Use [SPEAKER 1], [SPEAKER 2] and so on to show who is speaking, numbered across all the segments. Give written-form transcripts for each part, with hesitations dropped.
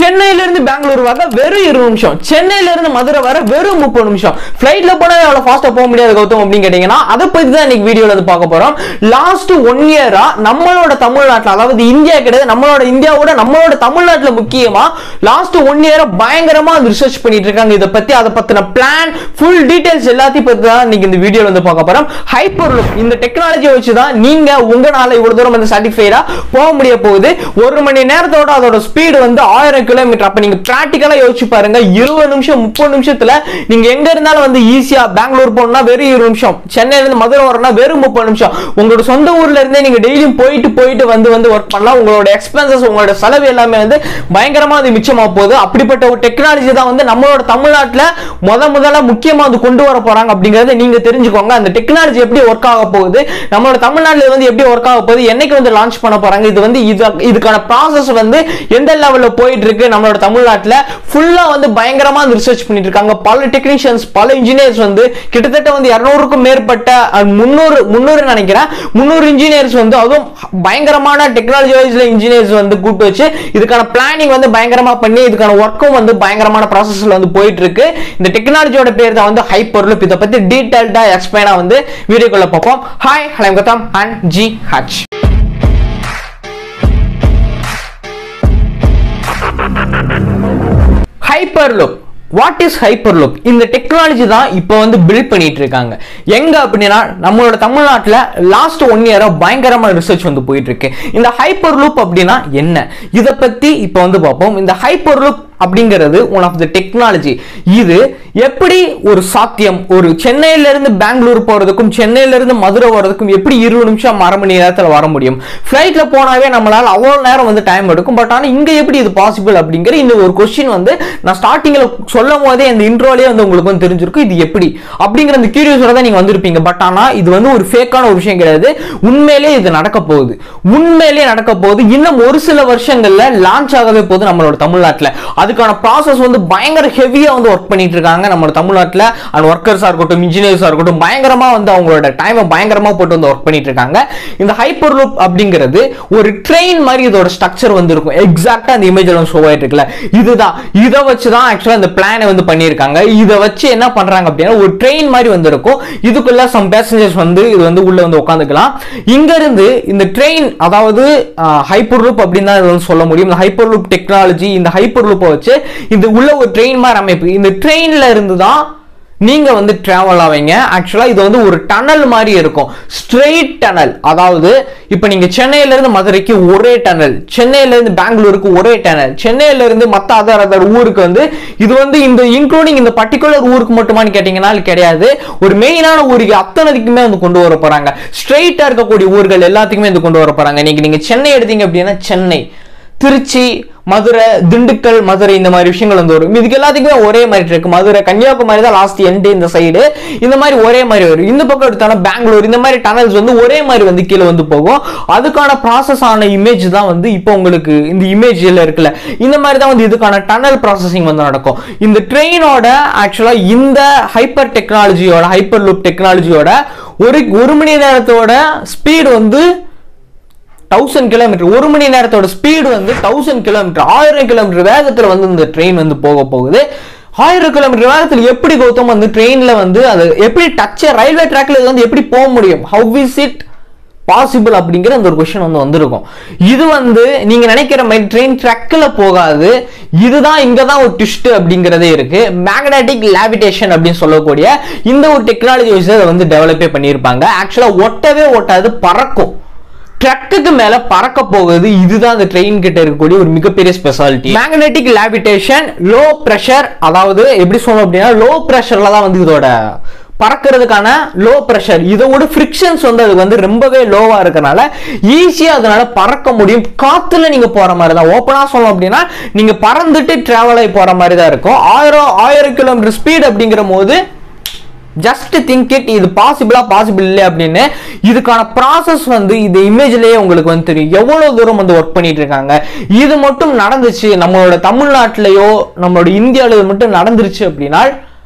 [SPEAKER 1] சென்னையில இருந்து பெங்களூர் வர வெறும் 20 நிமிஷம், சென்னையில இருந்து மதுரை வர வெறும் 30 நிமிஷம். ஃளைட்ல போனா அவ்வளவு ஃபாஸ்டா போக முடியாது கௌதம் அப்படின்னு கேட்டீங்கன்னா அதை பத்தி தான் இன்னைக்கு வீடியோல வந்து பார்க்க போறோம். லாஸ்ட் 1 இயரா நம்மளோட தமிழ்நாட்டுல, அதாவது இந்தியா கிடையாது, நம்மளோட தமிழ்நாட்டுல முக்கியமா லாஸ்ட் 1 இயரா பயங்கரமா ரிசர்ச் பண்ணிட்டு இருக்காங்க. இதை பத்தி அதை பத்தின பிளான் ஃபுல் டீடைல்ஸ் எல்லாத்தையும் பத்தி தான் இன்னைக்கு இந்த வீடியோல வந்து பார்க்க போறோம். ஹைப்பர்லூப் இந்த டெக்னாலஜியை வச்சு தான் நீங்க உங்களால இவ்வளவு தூரம் வந்து சாட்டிஸ்ஃபைடா போக முடிய போகுது. 1 மணி நேரத்தோட அதோட ஸ்பீடு வந்து 1000 கிலோமீட்டர். அப்ப நீங்க பிராக்டிகலா யோசிச்சு பாருங்க, 20 நிமிஷம் 30 நிமிஷத்துல நீங்க எங்க இருந்தாலும் வந்து ஈஸியா பெங்களூர் போனா வெறும் 20 நிமிஷம், சென்னையில இருந்து மதுரை வரனா வெறும் 30 நிமிஷம். உங்களோட சொந்த ஊர்ல இருந்தே நீங்க டெய்லியும் போயிட்டு வந்து ஒர்க் பண்ணலாம். உங்களோட எக்ஸ்பென்சஸ், உங்களோட செலவு எல்லாமே வந்து பயங்கரமா அது மிச்சமா போகுது. அப்படிப்பட்ட ஒரு டெக்னாலஜி தான் வந்து நம்மளோட தமிழ்நாட்டுல முதல்ல முக்கியமா வந்து கொண்டு வர போறாங்க அப்படிங்கறத நீங்க தெரிஞ்சுக்கோங்க. அந்த டெக்னாலஜி எப்படி ஒர்க் ஆக போகுது, நம்மளோட தமிழ்நாட்டுல வந்து எப்படி ஒர்க் ஆக போகுது, என்னைக்கு வந்து லான்ச் பண்ண போறாங்க, இது வந்து இதுக்கான ப்ராசஸ் வந்து எந்த லெவல்ல போயிட்டு இருக்கு, நம்மளோட தமிழ்நாட்டுல ஃபுல்லா வந்து பயங்கரமா ரிசர்ச் பண்ணிட்டு இருக்காங்க. பல டெக்னீஷியன்ஸ், பல இன்ஜினியர்ஸ் வந்து கிட்டத்தட்ட வந்து 200க்கும் மேற்பட்ட 300 நினைக்கிறேன் 300 இன்ஜினியர்ஸ் வந்து, அதுவும் பயங்கரமான டெக்னாலஜி வைஸ்ல இன்ஜினியர்ஸ் வந்து கூப்பிட்டு வச்சு இதுக்கான பிளானிங் வந்து பயங்கரமா பண்ணி இதுக்கான ஒர்க்கும் வந்து பயங்கரமான ப்ராசஸ்ல வந்து போயிட்டு இருக்கு. இந்த டெக்னாலஜியோட பேர் தான் வந்து ஹைப்பர்லூப். இதை பத்தி டீடைல்டா எக்ஸ்பிளைனா வந்து வீடியோக்குள்ள பார்ப்போம். Hi, hello Gautham and GH. Hyperloop, what is hyperloop? இந்த டெக்னாலஜி தான் இப்போ வந்து பில்ட் பண்ணிட்டு இருக்காங்க. எங்க அப்படின்னா நம்மளோட தமிழ்நாட்டுல லாஸ்ட் 1 இயரா பயங்கரமா ரிசர்ச் வந்து போயிட்டு இருக்கு. இந்த ஹைப்பர்லூப் அப்படின்னா என்ன, இதை பத்தி இப்போ வந்து பார்ப்போம். இந்த ஹைப்பர்லூப் அப்படிங்கிறது ஒன் ஆஃப் த டெக்னாலஜி. இது எப்படி ஒரு சாத்தியம், ஒரு சென்னையில இருந்து பெங்களூர் போறதுக்கும் சென்னையில இருந்து மதுரை வரதுக்கும் எப்படி 20 நிமிஷம் 1/2 மணி நேரத்தில் வர முடியும்? ஃபிளைட்ல போனாவே நம்மளால அவ்வளவு நேரம் வந்து டைம் எடுக்கும். பட் ஆனால் இங்க எப்படி இது பாசிபிள் அப்படிங்கிற இந்த ஒரு கொஸ்டின் வந்து நான் ஸ்டார்டிங்ல சொல்லும் போதே இந்த இன்ட்ரோலயே வந்து உங்களுக்கு வந்து தெரிஞ்சிருக்கும் இது எப்படி அப்படிங்கிற அந்த கியூரியோஸோட தான் நீங்க வந்திருப்பீங்க. பட் ஆனா இது வந்து ஒரு ஃபேக்கான ஒரு விஷயம் கிடையாது. உண்மையிலே இது நடக்க போகுது, உண்மையிலே நடக்க போகுது. இன்னும் ஒரு சில வருஷங்கள்ல லான்ச் ஆகவே போகுது நம்மளோட தமிழ்நாட்டுல. அதுக்கான ப்ராசஸ் வந்து பயங்கர ஹெவியா வந்து ஒர்க் பண்ணிட்டு இருக்காங்க நம்ம தமிழ்நாட்டுல. அண்ட் ஒர்க்கர்ஸா இருக்கட்டும், இன்ஜினியர்ஸா இருக்கட்டும், பயங்கரமா வந்து அவங்களோட டைமை பயங்கரமா போட்டு வந்து ஒர்க் பண்ணிட்டு இருக்காங்க. இந்த ஹைப்பர்லூப் அப்படிங்கிறது ஒரு ட்ரெயின் மாதிரி இதோட ஸ்ட்ரக்சர் வந்து இருக்கும். எக்ஸாக்ட்டா அந்த இமேஜ்ல ஷோ ஆயிட்டு இருக்குல்ல, இதுதான். இதை வச்சுதான் ஆக்சுவலா இந்த பிளானை வந்து பண்ணியிருக்காங்க. இதை வச்சு என்ன பண்றாங்க அப்படின்னா ஒரு ட்ரெயின் மாதிரி வந்து இருக்கும். இதுக்குள்ள சம் பேசஞ்சர்ஸ் வந்து இது வந்து உள்ள வந்து உட்காந்துக்கலாம். இங்க இருந்து இந்த ட்ரெயின், அதாவது ஹைப்பர்லூப் அப்படின்னு தான் சொல்ல முடியும். இந்த ஹைப்பர்லூப் டெக்னாலஜி, இந்த ஹைப்பர்லூப்பை வச்சு இது உள்ள ஒரு ட்ரெயின் மாதிரி அமைப்பு. இந்த ட்ரெயின்ல இருந்து தான் நீங்க வந்து டிராவல் ஆவீங்க. ஆக்சுவலா இது வந்து ஒரு டனல் மாதிரி இருக்கும், ஸ்ட்ரெயிட் டனல். அதாவது இப்ப நீங்க சென்னையில இருந்து மதுரைக்கு ஒரே டனல், சென்னையில இருந்து பெங்களூருக்கு ஒரே டனல், சென்னையில இருந்து மத்த அதர் ஊருக்கு வந்து இது வந்து இந்த இன்க்ளூடிங் இந்த பர்டிகுலர் ஊருக்கு மட்டுமான்னு கேட்டீங்கன்னா கிடையாது. ஒரு மெயினான ஊருக்கு அத்தனைக்குமே வந்து கொண்டு வர போறாங்க. ஸ்ட்ரெயிட்டா இருக்கக்கூடிய ஊர்கள் எல்லாத்துக்குமே வந்து கொண்டு வர போறாங்க. நீங்க சென்னை எடுத்தீங்க அப்படின்னா சென்னை, திருச்சி, மதுரை, திண்டுக்கல், மதுரை, இந்த மாதிரி விஷயங்கள் வந்து வரும். இதுக்கு எல்லாத்துக்குமே ஒரே மாதிரி இருக்கு. மதுரை, கன்னியாகுமரி தான் லாஸ்ட் எண்ட் இந்த சைடு, இந்த மாதிரி ஒரே மாதிரி வரும். இந்த பக்கம் எடுத்தாலும் பெங்களூர், இந்த மாதிரி டனல்ஸ் வந்து ஒரே மாதிரி வந்து கீழே வந்து போகும். அதுக்கான ப்ராசஸ் ஆன இமேஜ் தான் வந்து இப்போ உங்களுக்கு இந்த இமேஜ்ல இருக்குல்ல, இந்த மாதிரி தான் வந்து இதுக்கான டனல் ப்ராசஸிங் வந்து நடக்கும். இந்த ட்ரெயினோட ஆக்சுவலா இந்த ஹைப்பர் டெக்னாலஜியோட, ஹைப்பர் லூப் டெக்னாலஜியோட ஒரு மணி நேரத்தோட ஸ்பீடு வந்து 1000 கிலோமீட்டர். 1 மணி நேரத்தோட ஸ்பீடு வந்து 1000 கிலோமீட்டர், 1000 கிலோமீட்டர் வேகத்துல வந்து இந்த ட்ரெயின் வந்து போக போகுது. 1000 கிலோமீட்டர் வேகத்தில் எப்படி கௌதம் வந்து ட்ரெயின்ல வந்து அது எப்படி டச் ரயில்வே ட்ராக்ல வந்து எப்படி போக முடியும், ஹவ் இஸ் இட் பாசிபிள் அப்படிங்கிற அந்த ஒரு கொஸ்டின் வந்து வந்திருக்கும். இது வந்து நீங்க நினைக்கிற மாதிரி ட்ரெயின் ட்ராக்ல போகாது. இதுதான் இங்கதான் ஒரு ட்விஸ்ட் அப்படிங்கிறதே இருக்கு. மேக்னெட்டிக் லேவிடேஷன் அப்படின்னு சொல்லக்கூடிய இந்த ஒரு டெக்னாலஜி வச்சு அதை வந்து டெவலப்பே பண்ணியிருப்பாங்க. ஆக்சுவலா ஒட்டவே ஒட்டாது, பறக்கும். ட்ரக்குக்கு மேல பறக்க போகுது. இதுதான் அந்த ட்ரெயின் கிட்ட இருக்கக்கூடிய ஒரு மிகப்பெரிய specialty. Magnetic levitation, low pressure. அதாவது எப்படி சொல்லணும் அப்படின்னா லோ பிரஷர்ல தான் வந்து இதோட பறக்கிறதுக்கான லோ பிரஷர், இதோட ஃபிரிக்ஷன்ஸ் வந்து அது வந்து ரொம்பவே லோவா இருக்கனால ஈஸியா அதனால பறக்க முடியும். காத்துல நீங்க போற மாதிரி தான். ஓப்பனா சொல்லணும் அப்படின்னா நீங்க பறந்துட்டு டிராவல் ஆகி போற மாதிரி தான் இருக்கும். 1000 கிலோமீட்டர் ஸ்பீட் அப்படிங்கிற போது ஜஸ்ட் திங்க் இட், இது பாசிபிள் இல்லை அப்படின்னு. இதுக்கான ப்ராசஸ் வந்து இது இமேஜ்லயே உங்களுக்கு வந்து தெரியும் எவ்வளவு தூரம் வந்து ஒர்க் பண்ணிட்டு இருக்காங்க. இது மட்டும் நடந்துச்சு நம்மளோட தமிழ்நாட்டிலேயோ நம்மளோட இந்தியாவில மட்டும் நடந்துருச்சு அப்படின்னா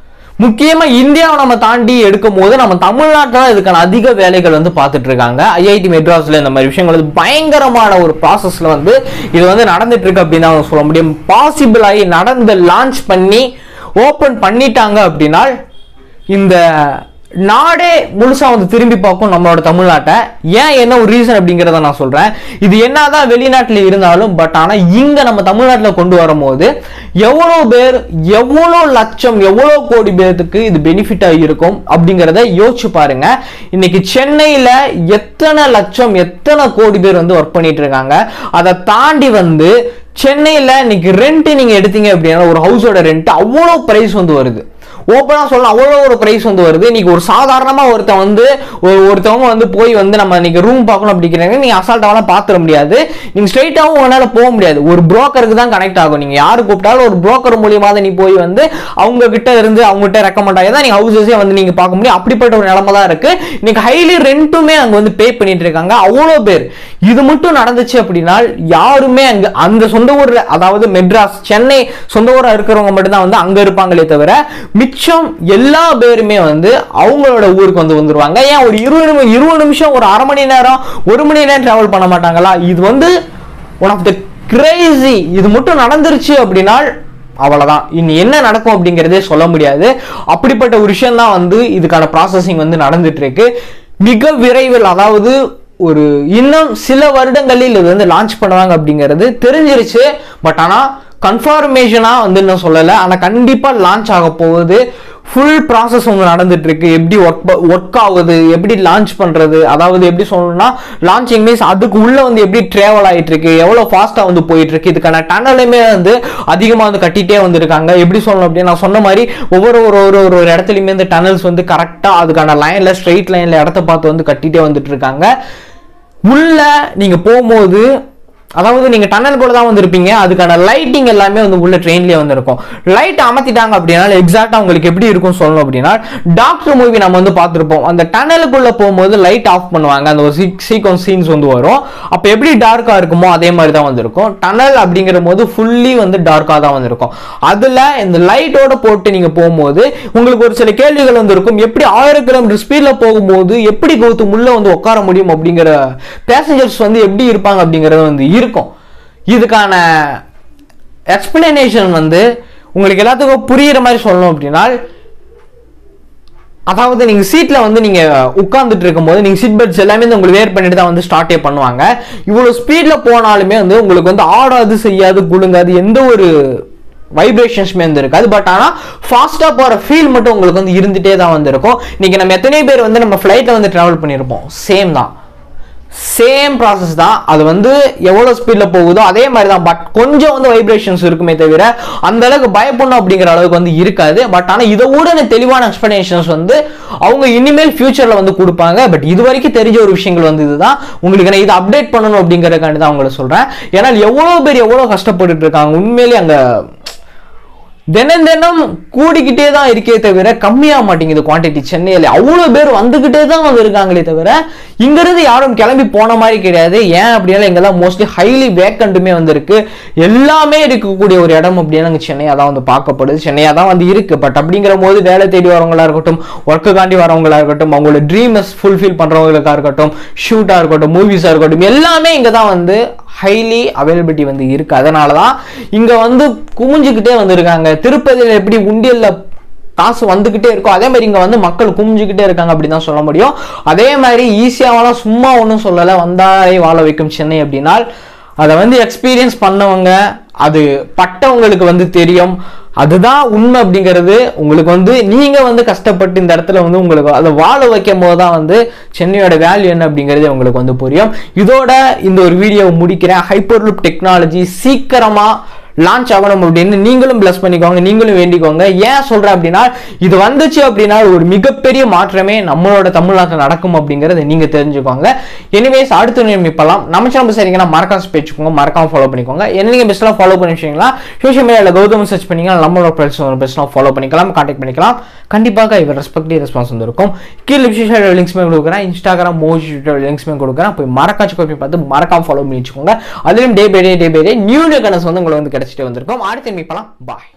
[SPEAKER 1] முக்கியமா இந்தியாவை நம்ம தாண்டி எடுக்கும் போது நம்ம தமிழ்நாட்டில் இதுக்கான அதிக வேலைகள் வந்து பார்த்துட்டு இருக்காங்க. ஐஐடி மெட்ராஸ்ல இந்த மாதிரி விஷயங்கள் வந்து பயங்கரமான ஒரு ப்ராசஸ்ல வந்து இது வந்து நடந்துட்டு இருக்கு அப்படின்னு தான் சொல்ல முடியும். பாசிபிள் ஆகி நடந்து லான்ச் பண்ணி ஓபன் பண்ணிட்டாங்க அப்படின்னா இந்த நாடே முழுசா வந்து திரும்பி பார்க்கும் நம்மளோட தமிழ்நாட்டை. ஏன் என்ன ஒரு ரீசன் அப்படிங்கிறத நான் சொல்றேன். இது என்னதான் வெளிநாட்டில் இருந்தாலும் பட் ஆனா இங்க நம்ம தமிழ்நாட்டில் கொண்டு வரும்போது எவ்வளவு பேர், எவ்வளவு லட்சம், எவ்வளவு கோடி பேருக்கு இது பெனிஃபிட்டா இருக்கும் அப்படிங்கிறத யோசிச்சு பாருங்க. இன்னைக்கு சென்னையில எத்தனை லட்சம், எத்தனை கோடி பேர் வந்து ஒர்க் பண்ணிட்டு இருக்காங்க. அதை தாண்டி வந்து சென்னையில இன்னைக்கு ரெண்ட் நீங்க எடுத்தீங்க அப்படின்னா ஒரு ஹவுஸோட ரெண்ட் அவ்வளவு பிரைஸ் வந்து வருது. ஓப்பனா சொல்லலாம், அவ்வளோ ஒரு பிரைஸ் வந்து வருது. இன்னைக்கு ஒரு சாதாரணமா ஒருத்தவங்க வந்து போய் வந்து நம்ம இன்னைக்கு ரூம் பார்க்கணும் அப்படிங்கிறாங்க, நீங்க அசால்ட்டாவெல்லாம் பார்த்துட முடியாது. நீங்க ஸ்ட்ரைட்டாவும் உங்களால போக முடியாது. ஒரு புரோக்கருக்கு தான் கனெக்ட் ஆகும். நீங்க யாரு கூப்பிட்டாலும் ஒரு புரோக்கர் மூலியமா தான் நீ போய் வந்து அவங்க கிட்ட இருந்து அவங்ககிட்ட ரெக்கமெண்ட் ஆகி தான் நீங்க ஹவுசஸே வந்து நீங்க பார்க்க முடியும். அப்படிப்பட்ட ஒரு நிலைமை தான் இருக்கு. இன்னைக்கு ஹைலி ரெண்ட்டுமே அங்க வந்து பே பண்ணிட்டு இருக்காங்க அவ்வளோ பேர். இது மட்டும் நடந்துச்சு அப்படின்னா யாருமே அங்க அந்த சொந்த ஊர்ல, அதாவது மெட்ராஸ், சென்னை சொந்த ஊரா இருக்கிறவங்க மட்டும் தான் வந்து அங்க இருப்பாங்களே தவிர மிச்சம் எல்லா பேருமே வந்து அவங்களோட ஊருக்கு வந்து வந்துருவாங்க. ஏன் ஒரு 20 நிமிஷம், ஒரு அரை மணி நேரம், 1 மணி நேரம் டிராவல் பண்ண மாட்டாங்களா? இது வந்து ஒன் ஆஃப் த கிரேசி. இது மட்டும் நடந்துருச்சு அப்படின்னா அவ்வளவுதான். இனி என்ன நடக்கும் அப்படிங்கிறதே சொல்ல முடியாது. அப்படிப்பட்ட ஒரு விஷயம் தான் வந்து இதுக்கான ப்ராசஸிங் வந்து நடந்துட்டு இருக்கு. மிக விரைவில், அதாவது ஒரு இன்னும் சில வருடங்களில் இது வந்து லான்ச் பண்ணுவாங்க அப்படிங்கிறது தெரிஞ்சிருச்சு. பட் ஆனா கன்ஃபர்மேஷனா வந்து இன்னும் சொல்லலை. ஆனா கண்டிப்பா லான்ச் ஆக போகுது. ஃபுல் ப்ராசஸ் வந்து நடந்துட்டு இருக்கு. எப்படி ஒர்க் ஆகுது, எப்படி லான்ச் பண்றது, அதாவது எப்படி சொல்லணும்னா லான்ச்சிங் மீன்ஸ் அதுக்கு உள்ள வந்து எப்படி டிராவல் ஆயிட்டு இருக்கு, எவ்வளவு ஃபாஸ்டா வந்து போயிட்டு இருக்கு. இதுக்கான டனலுமே வந்து அதிகமா வந்து கட்டிட்டே வந்திருக்காங்க. எப்படி சொல்லணும் அப்படின்னு நான் சொன்ன மாதிரி ஒவ்வொரு இடத்துலயுமே இந்த டனல்ஸ் வந்து கரெக்டா அதுக்கான லைன்ல, ஸ்ட்ரெயிட் லைன்ல இடத்த பார்த்து வந்து கட்டிட்டே வந்துட்டு இருக்காங்க. உள்ள நீங்க போகும்போது, அதாவது நீங்க டன்னலுக்குள்ள தான் வந்து இருப்பீங்க. அதுக்கான லைட்டிங் எல்லாமே வந்து உள்ள ட்ரெயின்லயே வந்து இருக்கும். லைட் அமர்த்திட்டாங்க அப்படின்னா எக்ஸாக்டா உங்களுக்கு எப்படி இருக்கும் சொல்லணும் அப்படின்னா, டாக்டர் மூவி நம்ம வந்து பார்த்திருப்போம். அந்த டன்னலுக்குள்ள போகும்போது லைட் ஆஃப் பண்ணுவாங்க. அந்த ஒரு சீக்வன்ஸ் சீன்ஸ் வந்து வரும். அப்ப எப்படி டார்க்கா இருக்குமோ அதே மாதிரி தான் வந்து இருக்கும். டனல் அப்படிங்கிற போது ஃபுல்லி வந்து டார்க்கா தான் வந்து இருக்கும். அதுல இந்த லைட்டோட போட்டு நீங்க போகும்போது உங்களுக்கு ஒரு சில கேள்விகள் வந்து இருக்கும். எப்படி 1000 கிலோமீட்டர் ஸ்பீட்ல போகும்போது எப்படி கௌதம் உள்ள வந்து உட்கார முடியும் அப்படிங்கிற, பேசஞ்சர்ஸ் வந்து எப்படி இருப்பாங்க அப்படிங்கறது வந்து இருக்கும். இதுக்கான எக்ஸ்பிளனேஷன் வந்து உங்களுக்கு எல்லாத்துக்கும் புரியுற மாதிரி சொல்லணும் அப்படின்னா, அதாவது நீங்க சீட்ல வந்து நீங்க உட்கார்ந்துட்டு இருக்கும்போது நீங்க சீட் பெல்ட்ஸ் எல்லாமே உங்களுக்கு வேர் பண்ணிட்டு தான் வந்து ஸ்டார்ட்டே பண்ணுவாங்க. இவ்வளவு ஸ்பீட்ல போனாலுமே வந்து உங்களுக்கு வந்து ஆடாது, செய்யாது, குலுங்காது, எந்த ஒரு வைப்ரேஷன்ஸ்மே வந்து இருக்காது. பட் ஆனா ஃபாஸ்டா போற ஃபீல் மட்டும் உங்களுக்கு வந்து இருந்துட்டே தான் வந்து இருக்கும். இன்னைக்கு நம்ம எத்தனை பேர் வந்து நம்ம ஃபிளைட்ல வந்து டிராவல் பண்ணியிருப்போம். சேம் ப்ராசஸ் தான். அது வந்து எவ்வளவு ஸ்பீட்ல போகுதோ அதே மாதிரி தான். பட் கொஞ்சம் வந்து வைப்ரேஷன்ஸ் இருக்குமே தவிர அந்த அளவுக்கு பயப்படணும் அப்படிங்கிற அளவுக்கு வந்து இருக்காது. பட் ஆனா இதை விட தெளிவான எக்ஸ்பிளனேஷன்ஸ் வந்து அவங்க இனிமேல் ஃபியூச்சர்ல வந்து கொடுப்பாங்க. பட் இது வரைக்கும் தெரிஞ்ச ஒரு விஷயங்கள் வந்து இதுதான். உங்களுக்கு நான் இதை அப்டேட் பண்ணணும் அப்படிங்கறதுக்காண்டி தான் உங்களுக்கு சொல்றேன். ஏன்னா எவ்வளவு பேர் எவ்வளவு கஷ்டப்பட்டு இருக்காங்க. உண்மையிலேயே அங்க தினம் கூடிக்கிட்டே தான் இருக்கே தவிர கம்மியாக மாட்டேங்குது குவான்டிட்டி. சென்னையில அவ்வளோ பேர் வந்துகிட்டே தான் வந்து இருக்காங்களே தவிர இங்கிருந்து யாரும் கிளம்பி போன மாதிரி கிடையாது. ஏன் அப்படின்னா இங்கெல்லாம் மோஸ்ட்லி ஹைலி வேக்கண்ட்டுமே வந்து இருக்கு. எல்லாமே இருக்கக்கூடிய ஒரு இடம் அப்படின்னா அங்கே சென்னையாக தான் வந்து பார்க்கப்படுது, சென்னையாக தான் வந்து இருக்கு. பட் அப்படிங்கிற போது வேலை தேடி வரவங்களா இருக்கட்டும், ஒர்க்குக்காண்டி வரவங்களா இருக்கட்டும், அவங்களோட ட்ரீம்ஸ் ஃபுல்ஃபில் பண்றவங்களுக்கா இருக்கட்டும், ஷூட்டா இருக்கட்டும், மூவிஸா இருக்கட்டும், எல்லாமே இங்க தான் வந்து ஹைலி அவைலபிலிட்டி வந்து இருக்கு. அதனாலதான் இங்க வந்து குமிஞ்சுக்கிட்டே வந்திருக்காங்க. திருப்பதியில எப்படி உண்டியல்ல காசு வந்துகிட்டே இருக்கும் அதே மாதிரி இங்க வந்து மக்கள் குமிஞ்சுக்கிட்டே இருக்காங்க அப்படின்னு தான் சொல்ல முடியும். அதே மாதிரி ஈஸியாவெல்லாம் சும்மா ஒன்றும் சொல்லலை, வந்தாலே வாழ வைக்கும் சென்னை அப்படின்னா அதை வந்து எக்ஸ்பீரியன்ஸ் பண்ணவங்க, அது பட்டவங்களுக்கு வந்து தெரியும். அதுதான் உண்மை அப்படிங்கிறது. உங்களுக்கு வந்து நீங்க வந்து கஷ்டப்பட்டு இந்த இடத்துல வந்து உங்களுக்கு அதை வாழ வைக்கும் போது தான் வந்து சென்னையோட வேல்யூ என்ன அப்படிங்கிறது உங்களுக்கு வந்து புரியும். இதோட இந்த ஒரு வீடியோவை முடிக்கிறேன். ஹைப்பர்லூப் டெக்னாலஜி சீக்கிரமா லான்ச் ஆகணும் அப்படின்னு நீங்களும் பிளஸ் பண்ணிக்கோங்க, நீங்களும் வேண்டிக்கோங்க. ஏன் சொல்றேன் அப்படின்னா இது வந்துச்சு அப்படின்னா ஒரு மிகப்பெரிய மாற்றமே நம்மளோட தமிழ்நாட்டில் நடக்கும் அப்படிங்கறத நீங்க தெரிஞ்சுக்கோங்க. எனிவேஸ் அடுத்த நிமிப்பலாம் நம்ம சேனல் சரிங்கன்னா மறக்காம பேச்சுக்கோங்க, மறக்காம ஃபாலோ பண்ணிக்கோங்க. என்ன நீங்க பெஸ்ட்லாம் ஃபாலோ பண்ணிச்சீங்களா சோஷியல் மீடியால கௌதம் சர்ச் பண்ணீங்கன்னா நம்மளோட பெஸ்ட்லாம் ஃபாலோ பண்ணிக்கலாம், கான்டாக்ட் பண்ணிக்கலாம். கண்டிப்பாக இவர் ரெஸ்பான்ஸ் வந்து இருக்கும். கீழே விசேஷ லிங்க்ஸ்மே கொடுக்குறேன், இன்ஸ்டாகிராம் மோஜ் லிங்க்ஸ்மே கொடுக்குறேன். போய் மறக்காச்சு கோப்பி பார்த்து மறக்காம ஃபாலோ பண்ணி வச்சுக்கோங்க. அதுலயும் day by day new connection வந்து உங்களுக்கு வந்து கிடைச்சிட்டு வந்திருக்கும். அடுத்து மீட்பலாம். பாய்.